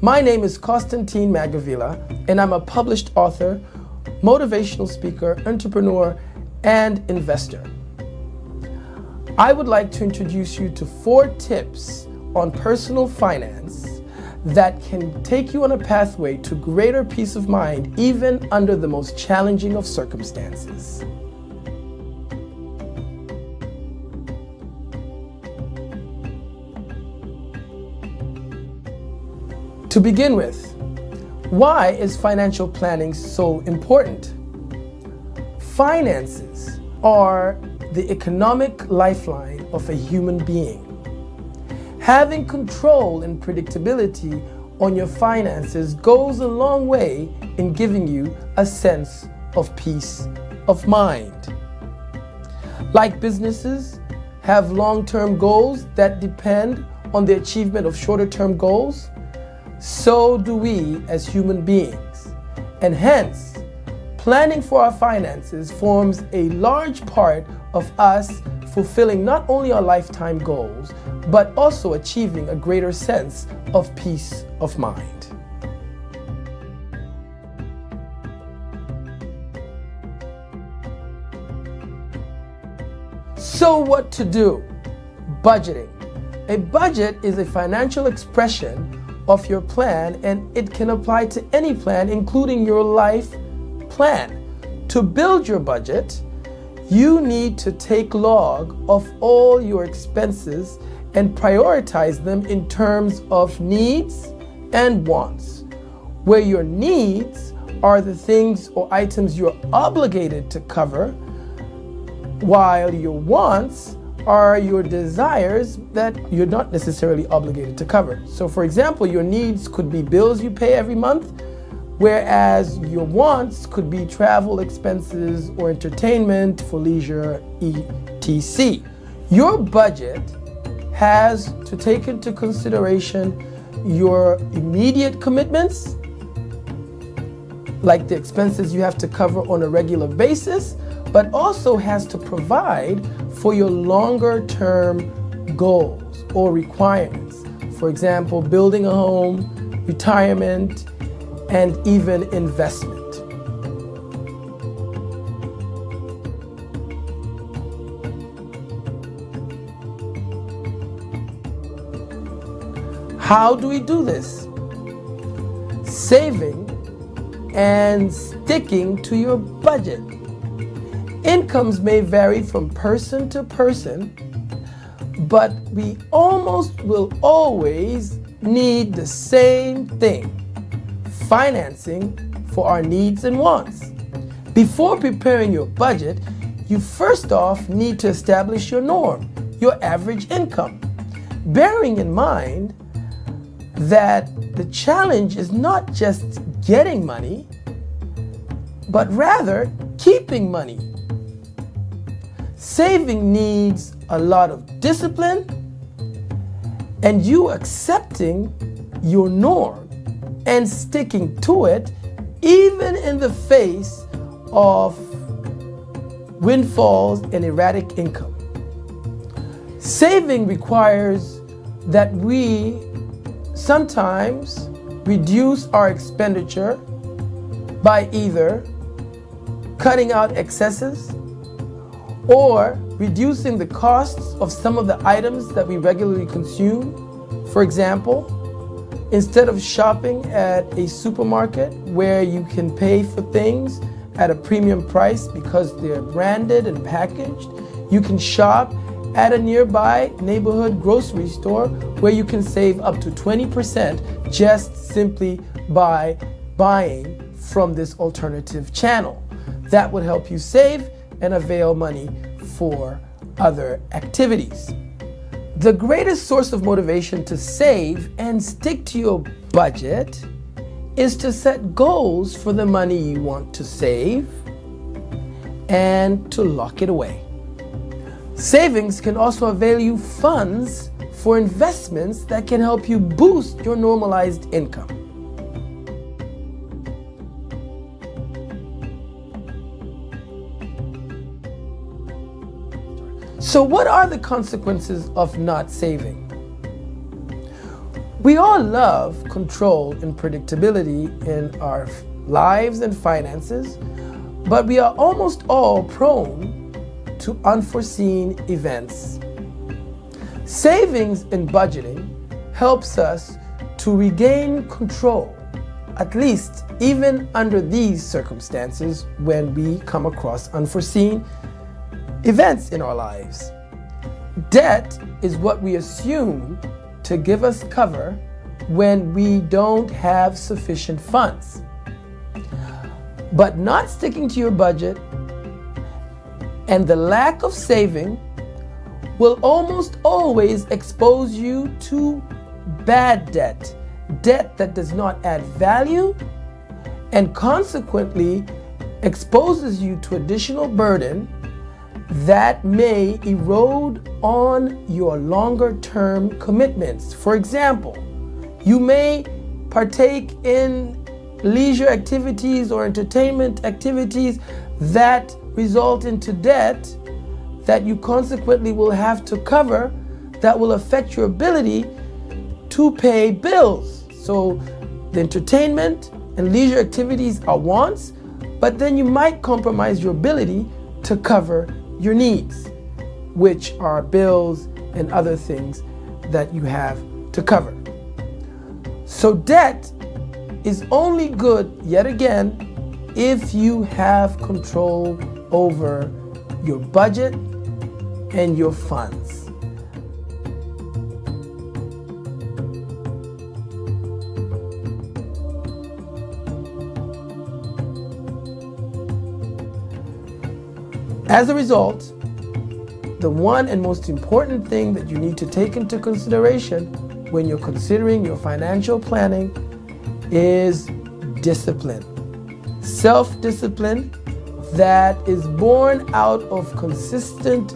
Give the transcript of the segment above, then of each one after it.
My name is Costantine Magavilla, and I'm a published author, motivational speaker, entrepreneur, and investor. I would like to introduce you to 4 tips on personal finance that can take you on a pathway to greater peace of mind, even under the most challenging of circumstances. To begin with, why is financial planning so important? Finances are the economic lifeline of a human being. Having control and predictability on your finances goes a long way in giving you a sense of peace of mind. Like businesses have long-term goals that depend on the achievement of shorter-term goals, so do we as human beings. And hence, planning for our finances forms a large part of us fulfilling not only our lifetime goals, but also achieving a greater sense of peace of mind. So what to do? Budgeting. A budget is a financial expression of your plan, and it can apply to any plan, including your life plan. To build your budget, you need to take log of all your expenses and prioritize them in terms of needs and wants, where your needs are the things or items you're obligated to cover, while your wants are your desires that you're not necessarily obligated to cover. So for example, your needs could be bills you pay every month, whereas your wants could be travel expenses or entertainment for leisure, etc. Your budget has to take into consideration your immediate commitments, like the expenses you have to cover on a regular basis, but also has to provide for your longer term goals or requirements. For example, building a home, retirement, and even investment. How do we do this? Saving and sticking to your budget. Incomes may vary from person to person, but we almost will always need the same thing: financing for our needs and wants. Before preparing your budget, you first off need to establish your norm, your average income, bearing in mind that the challenge is not just getting money, but rather keeping money. Saving needs a lot of discipline, and you accepting your norm and sticking to it even in the face of windfalls and erratic income. Saving requires that we sometimes reduce our expenditure by either cutting out excesses or reducing the costs of some of the items that we regularly consume. For example, instead of shopping at a supermarket where you can pay for things at a premium price because they're branded and packaged, you can shop at a nearby neighborhood grocery store where you can save up to 20% just simply by buying from this alternative channel. That would help you save and avail money for other activities. The greatest source of motivation to save and stick to your budget is to set goals for the money you want to save and to lock it away. Savings can also avail you funds for investments that can help you boost your normalized income. So what are the consequences of not saving? We all love control and predictability in our lives and finances, but we are almost all prone to unforeseen events. Savings and budgeting helps us to regain control, at least even under these circumstances when we come across unforeseen events in our lives. Debt is what we assume to give us cover when we don't have sufficient funds. But not sticking to your budget and the lack of saving will almost always expose you to bad debt, debt that does not add value and consequently exposes you to additional burden that may erode on your longer term commitments. For example, you may partake in leisure activities or entertainment activities that result into debt that you consequently will have to cover, that will affect your ability to pay bills. So the entertainment and leisure activities are wants, but then you might compromise your ability to cover your needs, which are bills and other things that you have to cover. So debt is only good, yet again, if you have control over your budget and your funds. As a result, the one and most important thing that you need to take into consideration when you're considering your financial planning is discipline. Self-discipline that is born out of consistent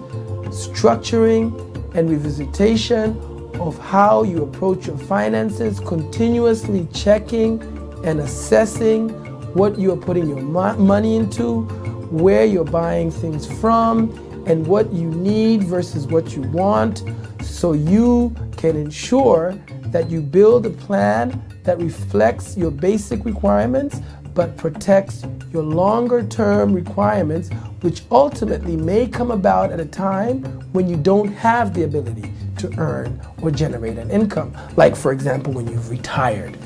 structuring and revisitation of how you approach your finances, continuously checking and assessing what you are putting your money into, where you're buying things from, and what you need versus what you want, so you can ensure that you build a plan that reflects your basic requirements but protects your longer term requirements, which ultimately may come about at a time when you don't have the ability to earn or generate an income. Like, for example, when you've retired.